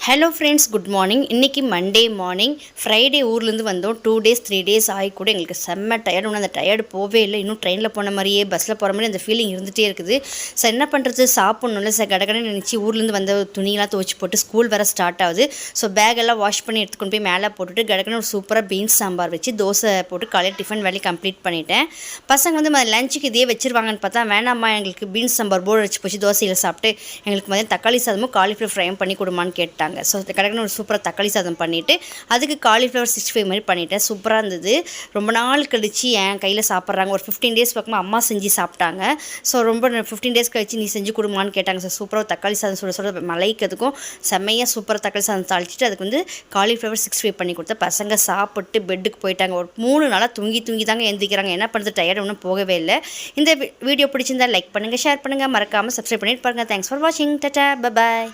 Hello friends, good morning. இன்றைக்கி Monday morning. Friday ஊர்லேருந்து வந்தோம். 2 டேஸ் 3 டேஸ் ஆகி கூட எங்களுக்கு செம்ம டயர்டு. ஒன்று அந்த டயர்டு போவே இல்லை. இன்னும் ட்ரெயினில் போன மாதிரியே பஸ்ஸில் போகிற மாதிரி அந்த ஃபீலிங் இருந்துகிட்டே இருக்குது. சார் என்ன பண்ணுறது, சாப்பிட்ணும்ல சார். கடகடன்னு நினச்சி ஊர்லேருந்து வந்த துணியெல்லாம் துவச்சி போட்டு ஸ்கூல் வர ஸ்டார்ட் ஆகுது. ஸோ பேக்கெல்லாம் வாஷ் பண்ணி எடுத்துக்கொண்டு போய் மேலே போட்டுட்டு கடகடன்னு ஒரு சூப்பராக பீன்ஸ் சாம்பார் வச்சு தோசை போட்டு காலையில் டிஃபன் வேலையை கம்ப்ளீட் பண்ணிட்டேன். பசங்க வந்து லஞ்சுக்கு இதே வச்சுருவாங்கன்னு பார்த்தா வேணாம்மா, எங்களுக்கு பீன்ஸ் சாம்பார் போர்டு வச்சு போச்சு, தோசையில் சாப்பிட்டு எங்களுக்கு வந்து தக்காளி சாதமும் காலிஃப்ளவர் ஃப்ரையும் பண்ணி கொடுமான்னு கேட்டாங்க. ஸோ கடகடன்னு ஒரு சூப்பராக தக்காளி சாதம் பண்ணிவிட்டு அதுக்கு காலிஃப்ளவர் 65 மாதிரி பண்ணிவிட்டேன். சூப்பராக இருந்தது. ரொம்ப நாள் கழிச்சு என் கையில் சாப்பிட்றாங்க. ஒரு 15 டேஸ் பக்கமாக அம்மா செஞ்சு சாப்பிட்டாங்க. ஸோ ரொம்ப 15 டேஸ் கழிச்சு நீ செஞ்சு கொடுமான்னு கேட்டாங்க. ஸோ சூப்பராக தக்காளி சாதம் சுட மலைக்கிறதுக்கும் செம்மையாக சூப்பராக தக்காளி சாதம் தாளிச்சிட்டு அதுக்கு வந்து காலிஃப்ளவர் 65 பண்ணி கொடுத்தேன். பசங்க சாப்பிட்டு பெட்டுக்கு போயிட்டாங்க. ஒரு 3 நாளாக தூங்கி தாங்க எழுந்திக்கிறாங்க. என்ன பண்ணுறது, டயர்டு ஒன்றும் போகவே இல்லை. இந்த வீடியோ பிடிச்சிருந்தா லைக் பண்ணுங்கள், ஷேர் பண்ணுங்கள், மறக்காமல் சப்ஸ்கிரைப் பண்ணிட்டு பாருங்கள். தேங்க்ஸ் ஃபார் வாட்சிங். Tata, bye bye.